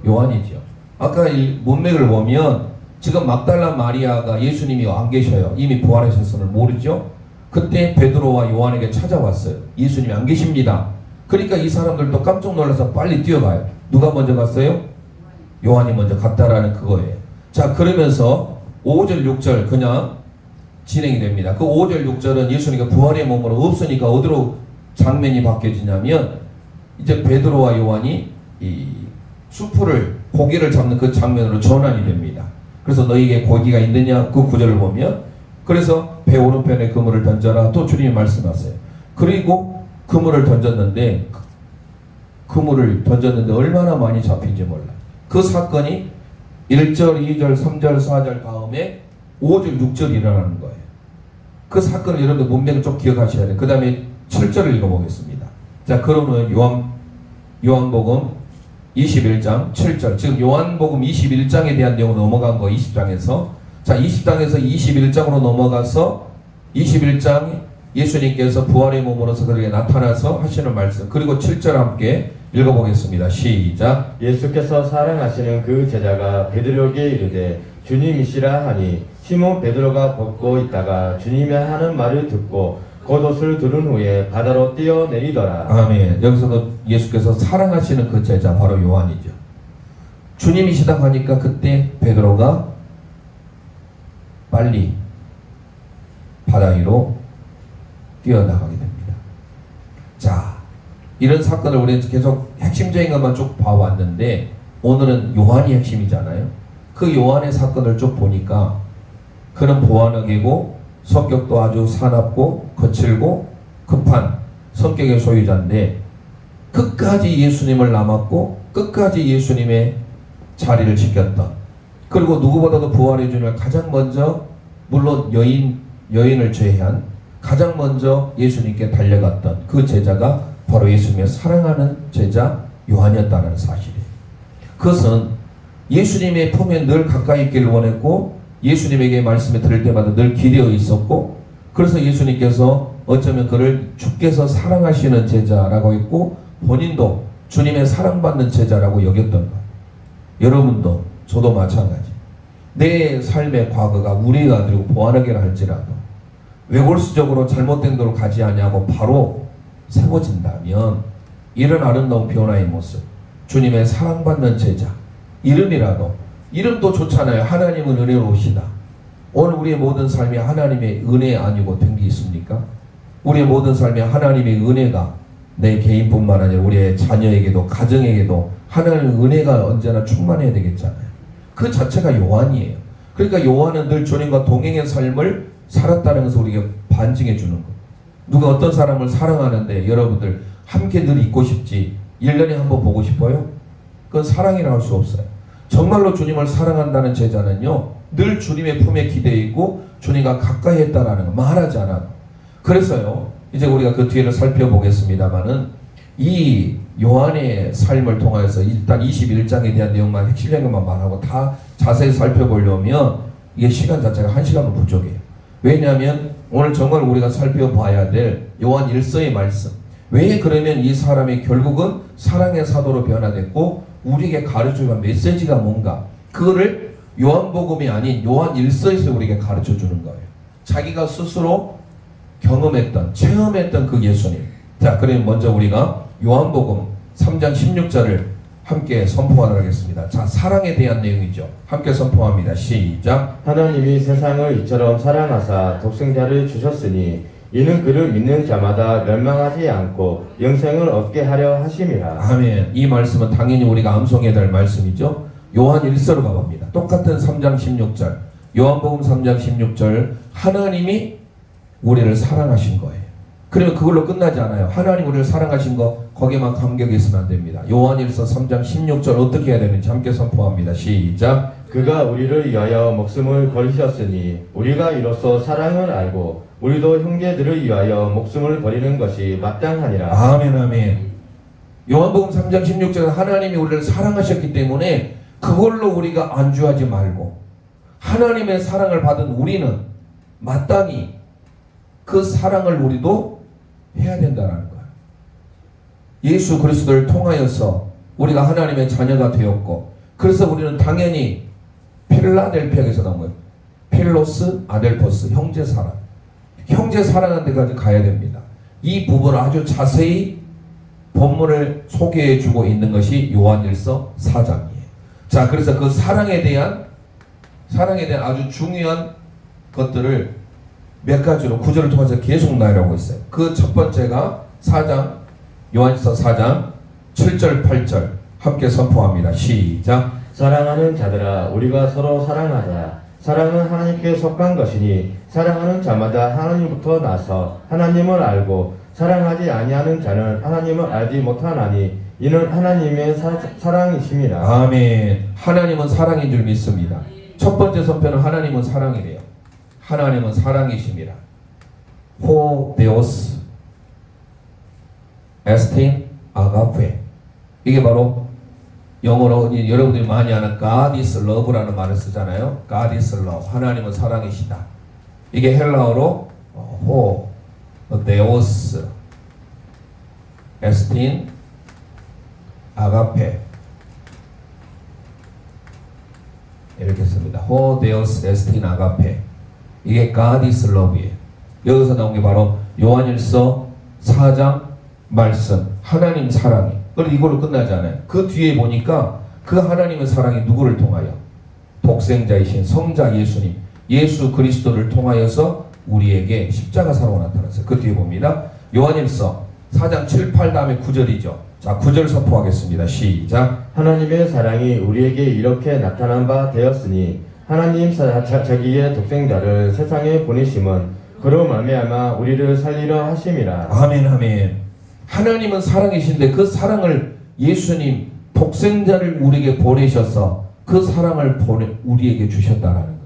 요한이죠. 아까 이 문맥을 보면 지금 막달라 마리아가 예수님이 안 계셔요. 이미 부활하셨음을 모르죠. 그때 베드로와 요한에게 찾아왔어요. 예수님이 안 계십니다. 그러니까 이 사람들도 깜짝 놀라서 빨리 뛰어가요. 누가 먼저 갔어요? 요한이 먼저 갔다라는 그거예요. 자, 그러면서 5절 6절 그냥 진행이 됩니다. 그 5절 6절은 예수님이 부활의 몸으로 없으니까 어디로 장면이 바뀌어지냐면 이제 베드로와 요한이 이 수풀을 고기를 잡는 그 장면으로 전환이 됩니다. 그래서 너희에게 고기가 있느냐 그 구절을 보면 그래서 배 오른편에 그물을 던져라 또 주님이 말씀하세요. 그리고 그물을 던졌는데 그물을 던졌는데 얼마나 많이 잡힌지 몰라. 그 사건이 1절, 2절, 3절, 4절 다음에 5절, 6절 일어나는 거예요. 그 사건을 여러분들 문맥을 좀 기억하셔야 돼요. 그 다음에 7절을 읽어보겠습니다. 자, 그러면 요한복음 21장 7절. 지금 요한복음 21장에 대한 내용 넘어간 거 20장에서. 자, 20장에서 21장으로 넘어가서 21장 예수님께서 부활의 몸으로서 그들에게 나타나서 하시는 말씀. 그리고 7절 함께 읽어보겠습니다. 시작. 예수께서 사랑하시는 그 제자가 베드로에게 이르되 주님이시라 하니 시몬 베드로가 벗고 있다가 주님이 하는 말을 듣고 겉옷을 두른 후에 바다로 뛰어내리더라. 아멘. 여기서도 예수께서 사랑하시는 그 제자 바로 요한이죠. 주님이시다 하니까 그때 베드로가 빨리 바다 위로 뛰어나가게 됩니다. 자, 이런 사건을 우리는 계속 핵심적인 것만 쭉 봐왔는데 오늘은 요한이 핵심이잖아요. 그 요한의 사건을 쭉 보니까 그는 보안하게고 성격도 아주 사납고 거칠고 급한 성격의 소유자인데 끝까지 예수님을 남았고 끝까지 예수님의 자리를 지켰던, 그리고 누구보다도 부활의 주님을 가장 먼저, 물론 여인을 제외한 가장 먼저 예수님께 달려갔던 그 제자가 바로 예수님의 사랑하는 제자 요한이었다는 사실이에요. 그것은 예수님의 품에 늘 가까이 있기를 원했고 예수님에게 말씀을 들을 때마다 늘 기대어 있었고, 그래서 예수님께서 어쩌면 그를 주께서 사랑하시는 제자라고 했고 본인도 주님의 사랑받는 제자라고 여겼던 거예요. 여러분도 저도 마찬가지. 내 삶의 과거가 우리의 아들이고 보완하게라 할지라도 외골수적으로 잘못된 도로 가지 아니하고 바로 세워진다면 이런 아름다운 변화의 모습, 주님의 사랑받는 제자, 이름도 좋잖아요. 하나님은 은혜로우시다. 오늘 우리의 모든 삶이 하나님의 은혜 아니고 된 게 있습니까? 우리의 모든 삶에 하나님의 은혜가 내 개인뿐만 아니라 우리의 자녀에게도 가정에게도 하나님의 은혜가 언제나 충만해야 되겠잖아요. 그 자체가 요한이에요. 그러니까 요한은 늘 주님과 동행의 삶을 살았다는 것을 우리에게 반증해 주는 거예요. 누가 어떤 사람을 사랑하는데 여러분들 함께 늘 있고 싶지 1년에 한 번 보고 싶어요? 그건 사랑이라 할 수 없어요. 정말로 주님을 사랑한다는 제자는요 늘 주님의 품에 기대어 있고 주님과 가까이 했다라는 거 말하지 않아도. 그래서요 이제 우리가 그 뒤를 살펴보겠습니다만은 이 요한의 삶을 통해서 일단 21장에 대한 내용만 핵심적인 것만 말하고 다 자세히 살펴보려면 이게 시간 자체가 1시간은 부족해요. 왜냐하면 오늘 정말 우리가 살펴봐야 될 요한 1서의 말씀, 왜 그러면 이 사람이 결국은 사랑의 사도로 변화됐고 우리에게 가르쳐주는 메시지가 뭔가, 그거를 요한복음이 아닌 요한 1서에서 우리에게 가르쳐주는 거예요. 자기가 스스로 경험했던, 체험했던 그 예수님. 자, 그러면 먼저 우리가 요한복음 3장 16절을 함께 선포하도록 하겠습니다. 자, 사랑에 대한 내용이죠. 함께 선포합니다. 시작. 하나님이 세상을 이처럼 사랑하사 독생자를 주셨으니 이는 그를 믿는 자마다 멸망하지 않고 영생을 얻게 하려 하심이라. 아멘. 이 말씀은 당연히 우리가 암송해야 될 말씀이죠. 요한 1서로 가봅니다. 똑같은 3장 16절. 요한복음 3장 16절. 하나님이 우리를 사랑하신 거예요. 그러면 그걸로 끝나지 않아요. 하나님 우리를 사랑하신 거 거기에만 감격이 있으면 안 됩니다. 요한 1서 3장 16절 어떻게 해야 되는지 함께 선포합니다. 시작. 그가 우리를 위하여 목숨을 버리셨으니 우리가 이로써 사랑을 알고 우리도 형제들을 위하여 목숨을 버리는 것이 마땅하니라. 아멘 아멘. 요한복음 3장 16절은 하나님이 우리를 사랑하셨기 때문에 그걸로 우리가 안주하지 말고 하나님의 사랑을 받은 우리는 마땅히 그 사랑을 우리도 해야 된다는 거예요. 예수 그리스도를 통하여서 우리가 하나님의 자녀가 되었고, 그래서 우리는 당연히 필라델피아에서 나온 거예요. 필로스 아델포스, 형제 사랑. 형제 사랑하는 데까지 가야 됩니다. 이 부분을 아주 자세히 본문을 소개해 주고 있는 것이 요한일서 4장이에요. 자, 그래서 그 사랑에 대한 아주 중요한 것들을 몇 가지로 구절을 통해서 계속 나열하고 있어요. 그 첫 번째가 4장, 요한일서 4장 7절 8절 함께 선포합니다. 시작. 사랑하는 자들아 우리가 서로 사랑하자. 사랑은 하나님께 속한 것이니 사랑하는 자마다 하나님부터 나서 하나님을 알고 사랑하지 아니하는 자는 하나님을 알지 못하나니 이는 하나님의 사랑이심이라. 아멘. 하나님은 사랑인 줄 믿습니다. 첫 번째 선표는 하나님은 사랑이래요. 하나님은 사랑이심이라. 호 데오스 에스틴 아가페. 이게 바로 영어로 여러분들이 많이 아는 God is love라는 말을 쓰잖아요. God is love. 하나님은 사랑이시다. 이게 헬라어로 호 데오스 에스틴 아가페 이렇게 씁니다. 호 데오스 에스틴 아가페. 이게 God is love예요. 여기서 나온 게 바로 요한일서 4장 말씀, 하나님 사랑이. 그런데 이걸로 끝나지 않아요. 그 뒤에 보니까 그 하나님의 사랑이 누구를 통하여? 독생자이신 성자 예수님, 예수 그리스도를 통하여서 우리에게 십자가사로 나타났어요. 그 뒤에 봅니다. 요한일서 4장 7, 8 다음에 9절이죠. 자, 9절 선포하겠습니다. 시작. 하나님의 사랑이 우리에게 이렇게 나타난 바 되었으니 하나님 자기의 독생자를 세상에 보내심은 그로 말미암아 우리를 살리려 하심이라. 아멘 아멘. 하나님은 사랑이신데 그 사랑을 예수님 독생자를 우리에게 보내셔서 그 사랑을 우리에게 주셨다라는 거예요.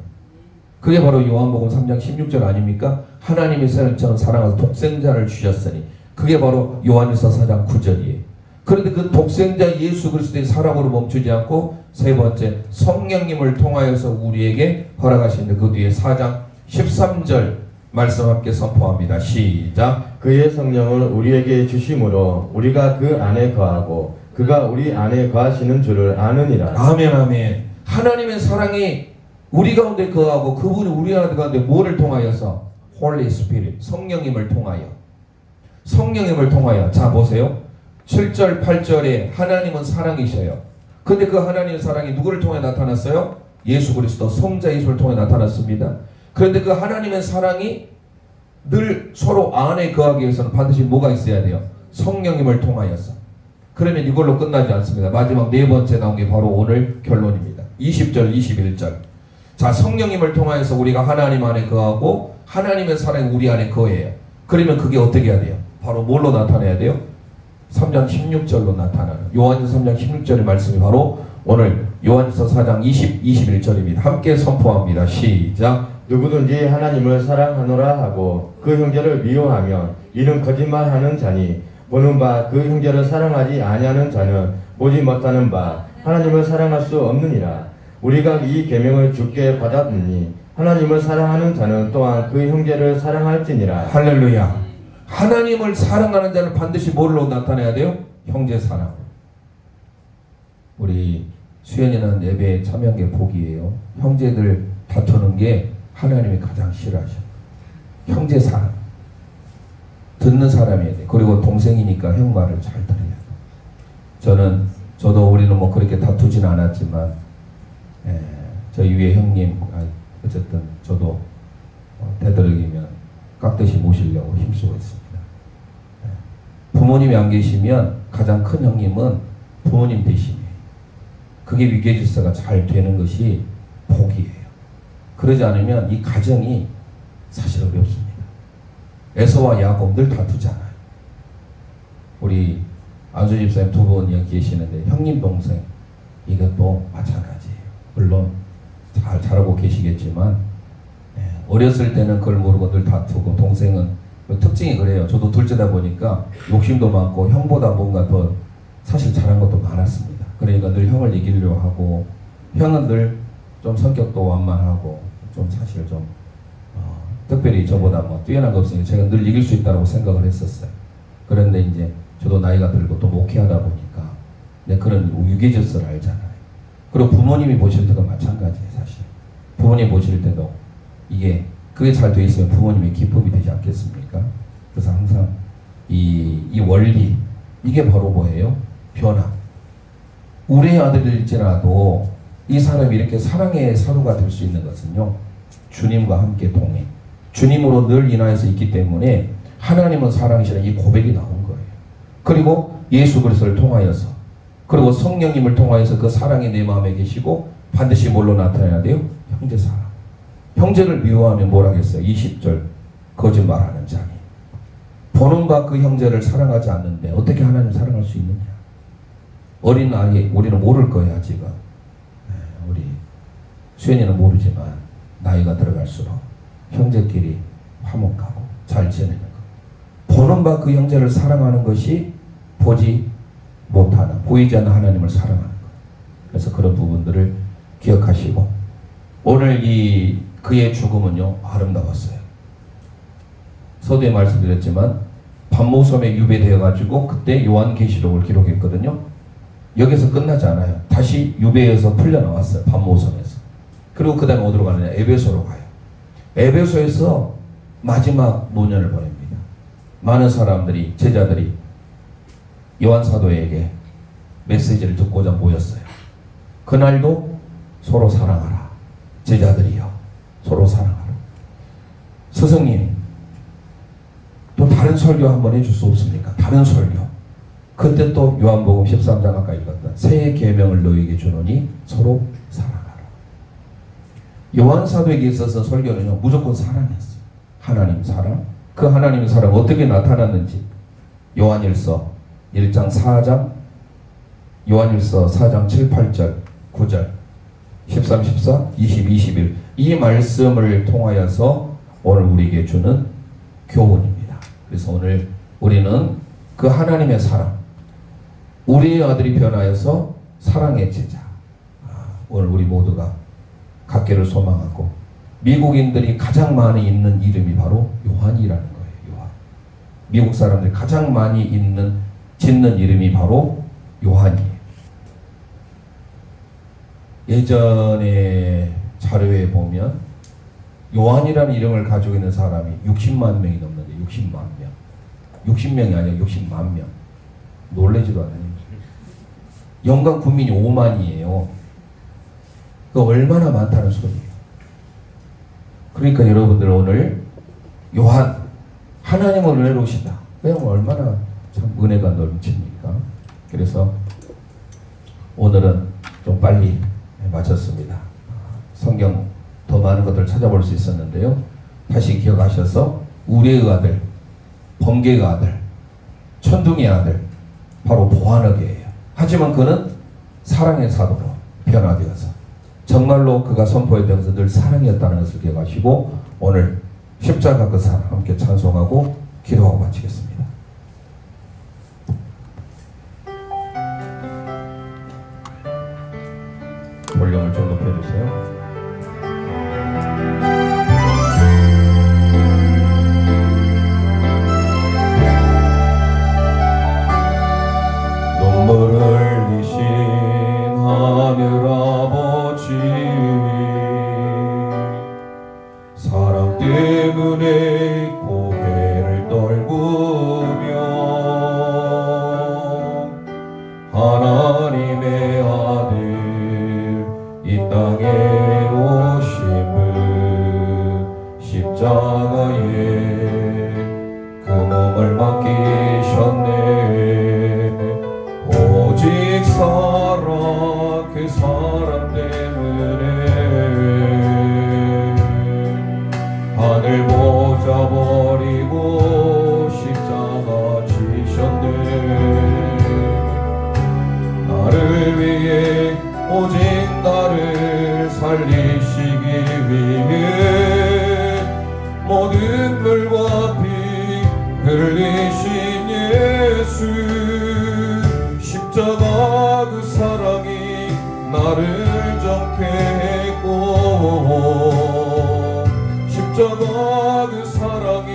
그게 바로 요한복음 3장 16절 아닙니까? 하나님이 세상을 사랑하셔서 독생자를 주셨으니 그게 바로 요한일서 4장 9절이에요. 그런데 그 독생자 예수 그리스도의 사랑으로 멈추지 않고 세 번째 성령님을 통하여서 우리에게 허락하신 그 뒤에 4장 13절 말씀 함께 선포합니다. 시작. 그의 성령을 우리에게 주심으로 우리가 그 안에 거하고 그가 우리 안에 거하시는 줄을 아느니라. 아멘 아멘. 하나님의 사랑이 우리 가운데 거하고 그분이 우리 가운데 뭐를 통하여서? Holy Spirit, 성령님을 통하여. 성령님을 통하여. 자 보세요. 7절 8절에 하나님은 사랑이셔요. 근데 그 하나님의 사랑이 누구를 통해 나타났어요? 예수 그리스도 성자 예수를 통해 나타났습니다. 그런데 그 하나님의 사랑이 늘 서로 안에 거하기 위해서는 반드시 뭐가 있어야 돼요? 성령님을 통하여서. 그러면 이걸로 끝나지 않습니다. 마지막 네 번째 나온 게 바로 오늘 결론입니다. 20절 21절. 자, 성령님을 통하여서 우리가 하나님 안에 거하고 하나님의 사랑이 우리 안에 거해요. 그러면 그게 어떻게 해야 돼요? 바로 뭘로 나타내야 돼요? 3장 16절로 나타나는 요한일서 3장 16절의 말씀이 바로 오늘 요한일서 4장 21절입니다. 함께 선포합니다. 시작. 누구든지 하나님을 사랑하노라 하고 그 형제를 미워하면 이는 거짓말하는 자니 보는 바 그 형제를 사랑하지 아니하는 자는 보지 못하는 바 하나님을 사랑할 수 없느니라. 우리가 이 계명을 주께 받았느니 하나님을 사랑하는 자는 또한 그 형제를 사랑할지니라. 할렐루야. 하나님을 사랑하는 자는 반드시 뭘로 나타내야 돼요? 형제 사랑. 우리 수연이는 예배에 참여한 게 복이에요. 형제들 다투는 게 하나님이 가장 싫어하셔. 형제 사랑. 듣는 사람이어야 돼. 그리고 동생이니까 형 말을 잘 들어야 돼. 저도 우리는 뭐 그렇게 다투진 않았지만 저희 위에 형님 어쨌든 저도 되도록이면 깍듯이 모시려고 힘쓰고 있습니다. 부모님이 안 계시면 가장 큰 형님은 부모님 대신이에요. 그게 위계질서가 잘 되는 것이 복이에요. 그러지 않으면 이 가정이 사실 어렵습니다. 에서와 야곱 늘 다투잖아요. 우리 안수 집사님 두 분 여기 계시는데 형님 동생 이것도 마찬가지예요. 물론 잘 자라고 계시겠지만 어렸을 때는 그걸 모르고 늘 다투고 동생은 특징이 그래요. 저도 둘째다 보니까 욕심도 많고 형보다 뭔가 더 사실 잘한 것도 많았습니다. 그러니까 늘 형을 이기려고 하고 형은 늘 좀 성격도 완만하고 좀 사실 좀 특별히 저보다 뭐 뛰어난 거 없으니까 제가 늘 이길 수 있다고 생각을 했었어요. 그런데 이제 저도 나이가 들고 또 목회하다 보니까 그런 유계질서를 알잖아요. 그리고 부모님이 보실 때도 마찬가지예요. 사실 부모님 보실 때도 그게 잘 돼 있으면 부모님의 기쁨이 되지 않겠습니까? 그래서 항상 이 원리 이게 바로 뭐예요? 변화. 우리의 아들일지라도 이 사람이 이렇게 사랑의 사도가 될 수 있는 것은요, 주님과 함께 동행, 주님으로 늘 인하여서 있기 때문에 하나님은 사랑이시라 이 고백이 나온 거예요. 그리고 예수 그리스도를 통하여서, 그리고 성령님을 통하여서 그 사랑이 내 마음에 계시고 반드시 뭘로 나타나야 돼요? 형제 사랑. 형제를 미워하면 뭘 하겠어요? 20절 거짓말하는 자니 보는 바 그 형제를 사랑하지 않는데 어떻게 하나님 사랑할 수 있느냐? 어린 아이 우리는 모를 거야 지금. 우리 수연이는 모르지만 나이가 들어갈수록 형제끼리 화목하고 잘 지내는 것, 보는 바 그 형제를 사랑하는 것이 보지 못하는, 보이지 않는 하나님을 사랑하는 것. 그래서 그런 부분들을 기억하시고 오늘 그의 죽음은요 아름다웠어요. 서두에 말씀드렸지만 반모섬에 유배되어 가지고 그때 요한계시록을 기록했거든요. 여기서 끝나지 않아요. 다시 유배에서 풀려 나왔어요. 반모섬에서. 그리고 그 다음에 어디로 가느냐? 에베소로 가요. 에베소에서 마지막 노년을 보냅니다. 많은 사람들이, 제자들이 요한 사도에게 메시지를 듣고자 모였어요. 그날도 서로 사랑하라. 제자들이요, 서로 사랑하라. 스승님, 또 다른 설교 한번 해줄 수 없습니까? 다른 설교. 그때 또 요한복음 13장 아까 읽었던 새 계명을 너희에게 주노니 서로 사랑하라. 요한 사도에게 있어서 설교는요 무조건 사랑이었어요. 하나님 사랑. 그 하나님의 사랑 어떻게 나타났는지 요한일서 1장 4장, 요한일서 4장 7, 8절, 9절, 13, 14, 20, 21 이 말씀을 통하여서 오늘 우리에게 주는 교훈입니다. 그래서 오늘 우리는 그 하나님의 사랑, 우리의 아들이 변하여서 사랑의 제자. 오늘 우리 모두가 각계를 소망하고 미국인들이 가장 많이 있는 이름이 바로 요한이라는 거예요. 요한. 미국 사람들이 가장 많이 짓는 이름이 바로 요한이에요. 예전에 자료에 보면 요한이라는 이름을 가지고 있는 사람이 60만 명이 넘는데 60만 명. 60명이 아니라 60만 명. 놀라지도 않아요. 영광 국민이 5만이에요. 그 얼마나 많다는 소리예요. 그러니까 여러분들 오늘 요한, 하나님은 은혜로우시다. 그냥 얼마나 참 은혜가 넘칩니까? 그래서 오늘은 좀 빨리 마쳤습니다. 성경 더 많은 것들을 찾아볼 수 있었는데요. 다시 기억하셔서 우리의 아들, 번개의 아들, 천둥의 아들, 바로 보아너게예요. 하지만 그는 사랑의 사도로 변화되어서 정말로 그가 선포했던 것은 늘 사랑이었다는 것을 기억하시고 오늘 십자가 그 사랑 함께 찬송하고 기도하고 마치겠습니다. 볼륨을 좀 높여주세요. 눈물을 흘리신 하늘 아버지, 사랑 때문에 고개를 떨구며 하나님의 아들 이 땅에 오심은 십자가에 그 몸을 맡기셨네. 오직 사랑, 그 사랑 때문에 하늘 모자 버리고 십자가 지셨네. 나를 위해 오직 나를 살리시기 위해 모든 물과 피 흘리신 예수, 십자가 그 사랑이 나를 정케 했고 십자가 그 사랑이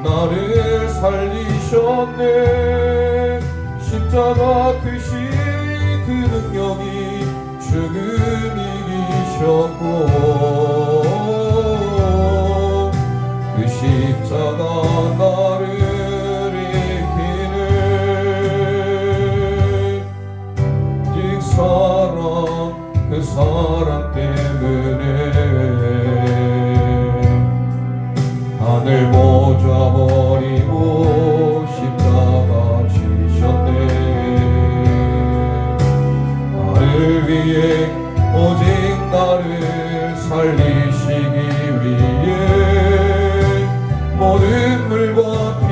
나를 살리셨네. 십자가 크신 그 능력이 죽음 이기셨고 그 십자가 나를 이기네. 즉 사랑, 그 사랑 때문에 하늘 모자 버리고 십자가 지셨네. 나를 위해 오직 나를 살리시기 위해 모든 물과 피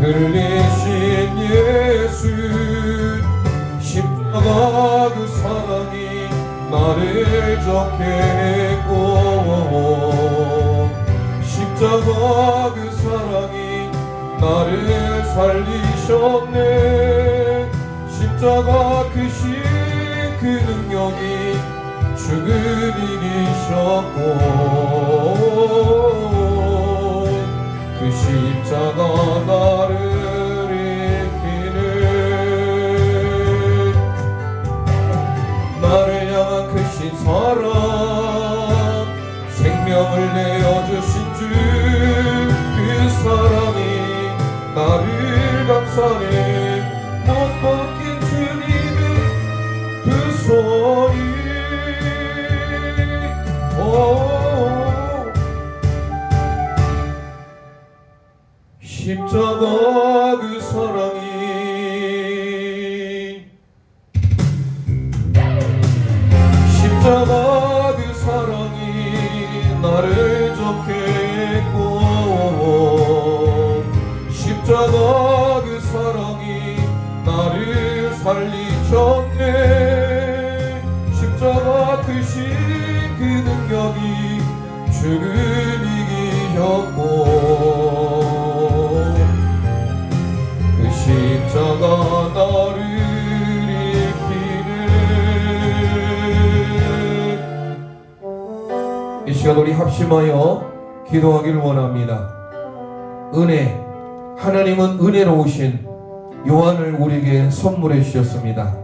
흘리신 예수, 십자가 그 사랑이 나를 정케 했고 십자가 그 사랑이 나를 살리셨네. 십자가 크신 그 능력이 죽음 이기셨고 그 십자가 나를 이기네. 나를 향한 크신 사랑, 생명을 내어주신 주 그 사랑이 나를 감싸네. 못 벗긴 주님의 그 손이 십자가 그 사랑이 십자가 그 사랑이 나를 정케 했고 십자가 그 사랑이 나를 살리셨네. 십자가 크신 그 능력이 죽음 이기셨고 그 십자가 나를 이기네. 이 시간 우리 합심하여 기도하기를 원합니다. 은혜, 하나님은 은혜로우신 요한을 우리에게 선물해 주셨습니다.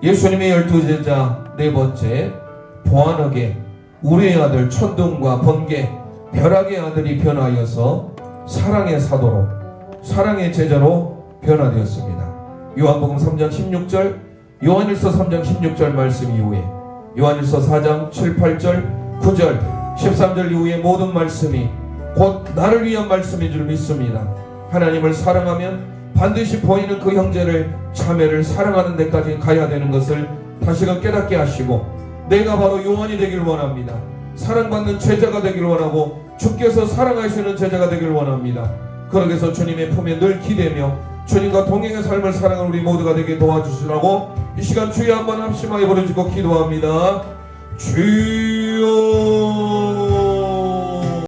예수님의 12제자 네 번째, 보아너게 우리의 아들 천둥과 번개 벼락의 아들이 변하여서 사랑의 사도로, 사랑의 제자로 변화되었습니다. 요한복음 3장 16절, 요한일서 3장 16절 말씀 이후에 요한일서 4장 7, 8절, 9절, 13절 이후의 모든 말씀이 곧 나를 위한 말씀인 줄 믿습니다. 하나님을 사랑하면 반드시 보이는 그 형제를, 자매를 사랑하는 데까지 가야 되는 것을 다시금 깨닫게 하시고 내가 바로 요한이 되길 원합니다. 사랑받는 제자가 되길 원하고 주께서 사랑하시는 제자가 되길 원합니다. 그러기 위해서 주님의 품에 늘 기대며 주님과 동행의 삶을 살아가는 우리 모두가 되게 도와주시라고 이 시간 주여 한번 합심하게 부르짖고 기도합니다. 주